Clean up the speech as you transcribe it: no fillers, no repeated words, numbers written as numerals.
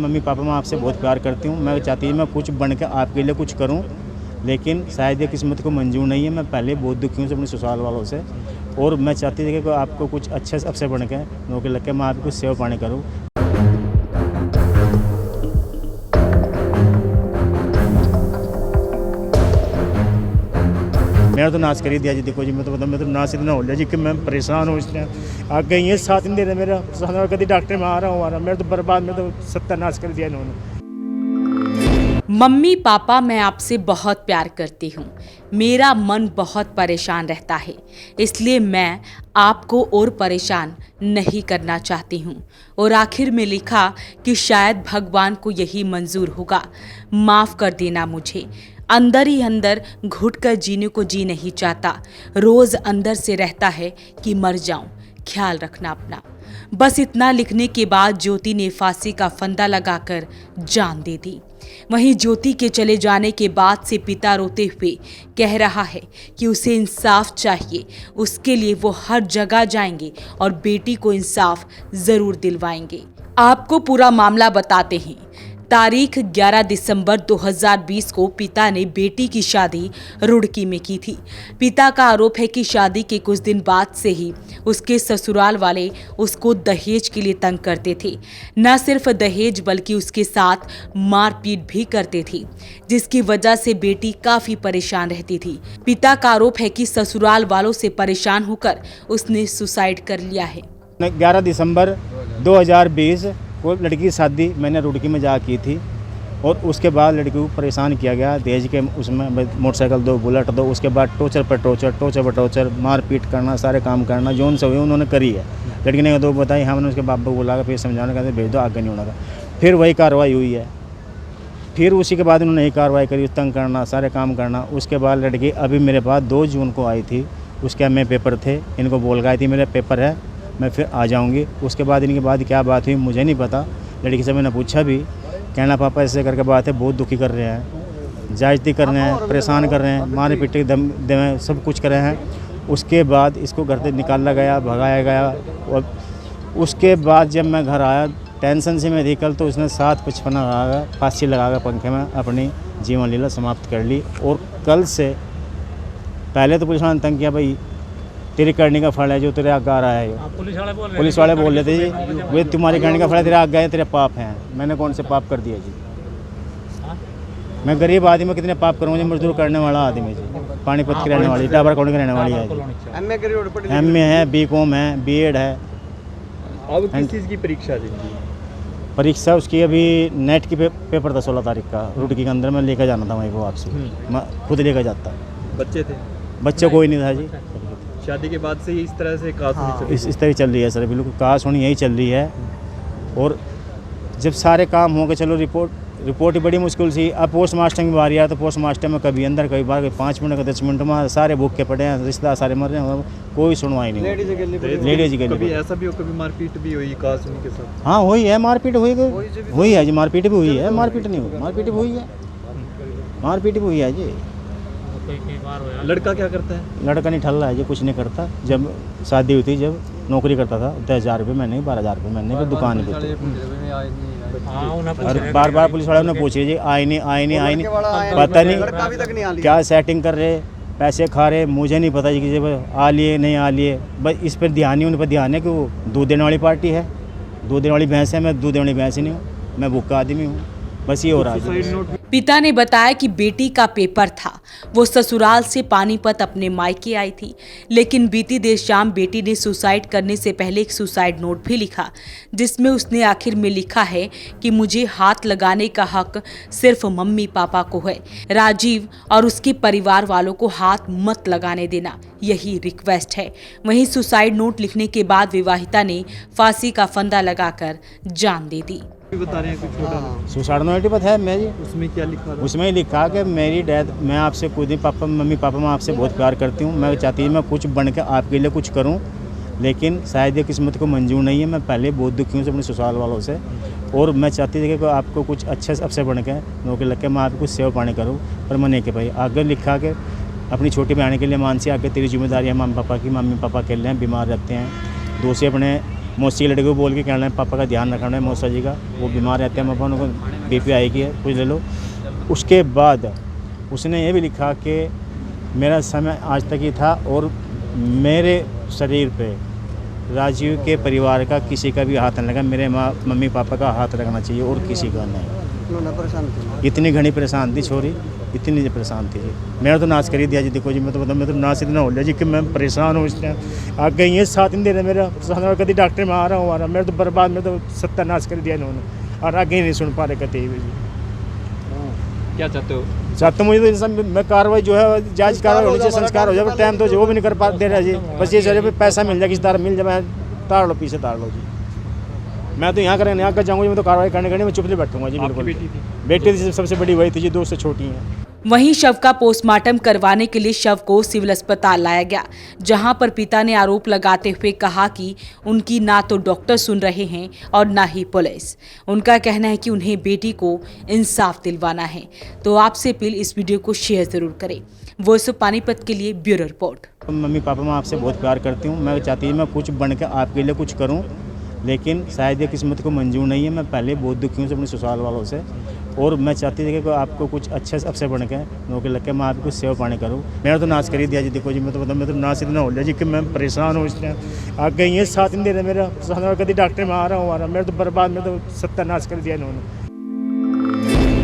Mummy papa मैं आपसे बहुत प्यार करती हूँ, मैं चाहती हूँ मैं कुछ बन के आपके लिए कुछ करूँ, लेकिन शायद ये किस्मत को मंजूर नहीं है। मैं पहले बहुत दुखी हूँ अपने ससुराल वालों से, और मैं चाहती थी कि आपको कुछ अच्छे से अफसर बन के नौकरी लग के मैं आपकी सेवा पानी करूँ। मेरा तो नाश कर ही दिया जी। देखो जी, मैं तो नाश इतना हो लिया जी कि मैं परेशान हूँ। इसने आ गई है 7 दिन दे रहे मेरा कभी डॉक्टर में आ रहा हूँ, मेरा तो बर्बाद, मैं तो सत्यानाश कर दिया इन्होंने। मम्मी पापा, मैं आपसे बहुत प्यार करती हूँ। मेरा मन बहुत परेशान रहता है, इसलिए मैं आपको और परेशान नहीं करना चाहती हूँ। और आखिर में लिखा कि शायद भगवान को यही मंजूर होगा। माफ़ कर देना मुझे। अंदर ही अंदर घुट कर जीने को जी नहीं चाहता। रोज़ अंदर से रहता है कि मर जाऊं। ख्याल रखना अपना। बस इतना लिखने के बाद ज्योति ने फांसी का फंदा लगाकर जान दे दी। वहीं ज्योति के चले जाने के बाद से पिता रोते हुए कह रहा है कि उसे इंसाफ चाहिए। उसके लिए वो हर जगह जाएंगे और बेटी को इंसाफ जरूर दिलवाएंगे। आपको पूरा मामला बताते हैं। तारीख 11 दिसंबर 2020 को पिता ने बेटी की शादी रुड़की में की थी। पिता का आरोप है कि शादी के कुछ दिन बाद से ही उसके ससुराल वाले उसको दहेज के लिए तंग करते थे। न सिर्फ दहेज बल्कि उसके साथ मारपीट भी करते थे, जिसकी वजह से बेटी काफी परेशान रहती थी। पिता का आरोप है कि ससुराल वालों से परेशान होकर उसने सुसाइड कर लिया है। 11 दिसंबर 2020 को लड़की की शादी मैंने रुड़की में जा की थी, और उसके बाद लड़की को परेशान किया गया दहेज के उसमें, मोटरसाइकिल दो, बुलेट दो। उसके बाद टॉर्चर पर टॉर्चर, मारपीट करना, सारे काम करना जोन से हुए उन्होंने करी है। लड़की ने तो बताई, हमने उसके बाप को बुला फिर समझाने कहते भेज दो, आगे नहीं होना था। फिर वही कार्रवाई हुई है। फिर उसी के बाद उन्होंने यही कार्रवाई करी, तंग करना, सारे काम करना। उसके बाद लड़की अभी मेरे पास 2 जून को आई थी। उसके में पेपर थे, इनको बोल गई थी मेरे पेपर है, मैं फिर आ जाऊंगी। उसके बाद इनके बाद क्या बात हुई मुझे नहीं पता। लड़की से मैंने पूछा भी, कहना पापा ऐसे करके बात है, बहुत दुखी कर रहे हैं, जायज़ती कर रहे हैं, परेशान कर रहे हैं, मारे पीटे दम दे सब कुछ कर रहे हैं। उसके बाद इसको घर से निकाला गया, भगाया गया। और उसके बाद जब मैं घर आया टेंशन से मैं थी कल, तो उसने 7:55 लगा फांसी लगा पंखे में अपनी जीवन लीला समाप्त कर ली। और कल से पहले तो पुलिस वाले ने तंग किया, भाई तेरे करने का फल है जो तेरे आगे आ रहा है। पुलिस वाले बोल रहे थे जी, वे तुम्हारी करने का फल है, तेरे आगे है, तेरे पाप हैं। मैंने कौन से पाप कर दिया जी? मैं गरीब आदमी में कितने पाप करूँगा जी? मजदूर करने वाला आदमी जी, पानीपत की रहने वाली, टाबर कौन की रहने वाली है जी। MA है, BCom है, BEd है। अब किस चीज़ की परीक्षा दी? परीक्षा उसकी अभी नेट की पेपर था 16 तारीख का। रुड़की के अंदर मैं लेकर जाना था वहीं को वापसी, मैं खुद लेकर जाता। बच्चे थे? बच्चे कोई नहीं था जी। शादी के बाद से इस तरह से इस तरह चल रही है सर, बिल्कुल काश होनी यही चल रही है। और जब सारे काम हो गए, चलो रिपोर्ट ही बड़ी मुश्किल सी। अब पोस्ट मास्टर की बारी आया तो पोस्ट मास्टर में कभी अंदर कभी बाहर, 5 मिनट का 10 मिनट में सारे भूख के पड़े हैं, रिश्तेदार सारे मर रहे हैं, कोई सुनवाई नहीं। लेडीज के कभी ऐसा भी हो, कभी मारपीट भी हुई काश उनके साथ? हाँ हुई है, मारपीट हुई है जी, मारपीट भी हुई है, मारपीट नहीं हुई, मारपीट भी हुई है जी। लड़का क्या करता है? लड़का नहीं ठल्ला है जी, कुछ नहीं करता। जब शादी हुई थी, जब नौकरी करता था 10,000 रुपये महीने, 12,000 रुपये महीने पर दुकान पे थी। और बार पुलिस वालों ने पूछे जी, आए नहीं, पता नहीं क्या सेटिंग कर रहे, पैसे खा रहे, मुझे नहीं पता जी कि आ लिए नहीं आ लिए। बस इस पर ध्यान नहीं, उन पर ध्यान है कि वो दूध देने वाली पार्टी है, दूध देने वाली भैंस है। मैं दूध देने वाली भैंस ही नहीं हूँ, मैं भूखा आदमी हूँ। बस ये हो रहा है। पिता ने बताया कि बेटी का पेपर था, वो ससुराल से पानीपत अपने मायके आई थी, लेकिन बीती देर शाम बेटी ने सुसाइड करने से पहले एक सुसाइड नोट भी लिखा, जिसमें उसने आखिर में लिखा है कि मुझे हाथ लगाने का हक सिर्फ मम्मी पापा को है। राजीव और उसके परिवार वालों को हाथ मत लगाने देना, यही रिक्वेस्ट है। वहीं सुसाइड नोट लिखने के बाद विवाहिता ने फांसी का फंदा लगाकर जान दे दी। बता रहे हैं कुछ छोटा सुसाइड नोट पता है मेरी, उसमें क्या लिखा था? उसमें ही लिखा कि मेरी डेथ, मैं आपसे खुद ही मम्मी पापा मैं आपसे बहुत प्यार करती हूँ, मैं चाहती हूँ मैं कुछ बन के आपके लिए कुछ करूँ, लेकिन शायद ये किस्मत को मंजूर नहीं है। मैं पहले बहुत दुखी हूँ अपने ससुराल वालों से, और मैं चाहती थी कि आपको कुछ अच्छे से अफसर बन के नौकरी लग के मैं आपको कुछ सेवा पानी करूँ, पर मैंने के भाई आगे लिखा के अपनी छोटी बहन के लिए, मानसी आगे तेरी जिम्मेदारी है मम्मी पापा की, मम्मी पापा अकेले हैं, बीमार रहते हैं। दूसरे अपने मौसी के लड़के को बोल के कहना है पापा का ध्यान रखना है, मौसा जी का वो बीमार रहते हैं, पापा उनको BP आएगी है, कुछ ले लो। उसके बाद उसने ये भी लिखा कि मेरा समय आज तक ही था और मेरे शरीर पे राजीव के परिवार का किसी का भी हाथ नहीं लगा, मेरे मम्मी पापा का हाथ लगना चाहिए और किसी का नहीं। परेशान थी इतनी घनी परेशान थी छोरी, इतनी परेशान थी जी। मेरा तो नाश कर ही दिया जी। देखो जी मैं तो नाश इतना हो लिया जी कि मैं परेशान हूँ इस टाइम। आ गई है 7 दिन दे रहे मेरा कभी डॉक्टर में आ रहा हूँ, मेरा तो बर्बाद, मैं तो सत्यानाश कर दिया इन्होंने और आगे ही नहीं सुन पा रहे कहते ही जी। क्या चाहते हो? चाहते मुझे तो इंसान मैं कार्रवाई जो है जांच कार्रवाई होनी चाहिए, संस्कार हो जाए, टाइम तो जो भी नहीं कर पा दे रहा जी। बस ये चले पैसा मिल जाए, किसी तरह मिल जाए, मैं ताड़ लो पीछे ताड़ लो जी। मैं तो यहाँ करें यहाँ कर जाऊँगा, मैं तो कार्रवाई करने मैं चुप नहीं बैठूंगा जी। बिल्कुल बेटी थी, सबसे बड़ी वही थी जी, 2 से छोटी हैं। वहीं शव का पोस्टमार्टम करवाने के लिए शव को सिविल अस्पताल लाया गया, जहां पर पिता ने आरोप लगाते हुए कहा कि उनकी ना तो डॉक्टर सुन रहे हैं और ना ही पुलिस। उनका कहना है कि उन्हें बेटी को इंसाफ दिलवाना है। तो आपसे अपील, इस वीडियो को शेयर जरूर करें। वॉइस ऑफ पानीपत के लिए ब्यूरो रिपोर्ट। मम्मी पापा मैं आपसे बहुत प्यार करती हूँ, मैं चाहती हूँ मैं कुछ बन के आपके लिए कुछ करूँ, लेकिन शायद ये किस्मत को मंजूर नहीं है। मैं पहले बहुत दुखी हूँ अपने ससुराल वालों से और मैं चाहती थी कि आपको कुछ अच्छे अफसर बन के नौकरी लग के मैं आपको सेवा पानी करूँ। मेरा तो नाश कर ही दिया जी। देखो जी मैं तो नाश इतना हो लिया जी कि मैं परेशान हूँ इस टाइम। आ गई है 7 दिन दे रहे मेरा कभी डॉक्टर में आ रहा हूँ, मेरा तो बर्बाद, मैं तो सत्यानाश कर दिया इन्होंने।